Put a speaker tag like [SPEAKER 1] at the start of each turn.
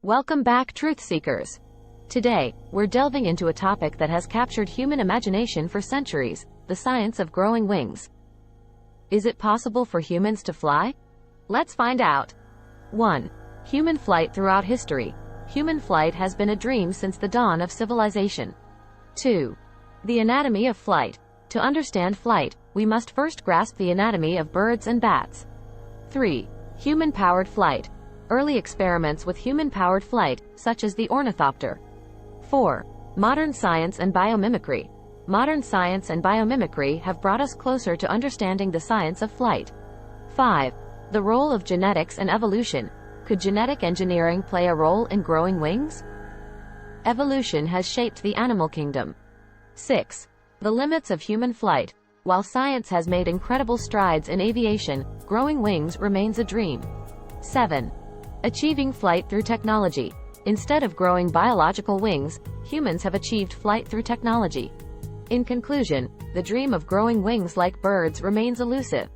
[SPEAKER 1] Welcome back, truth seekers. Today, we're delving into a topic that has captured human imagination for centuries, the science of growing wings. Is it possible for humans to fly? Let's find out. 1. Human flight throughout history. Human flight has been a dream since the dawn of civilization. 2. The anatomy of flight. To understand flight, we must first grasp the anatomy of birds and bats. 3. Human-powered flight. Early experiments with human-powered flight, such as the ornithopter. 4. Modern science and biomimicry. Modern science and biomimicry have brought us closer to understanding the science of flight. 5. The role of genetics and evolution. Could genetic engineering play a role in growing wings? Evolution has shaped the animal kingdom. 6. The limits of human flight. While science has made incredible strides in aviation, growing wings remains a dream. 7. Achieving flight through technology. Instead of growing biological wings, humans have achieved flight through technology. In conclusion, the dream of growing wings like birds remains elusive.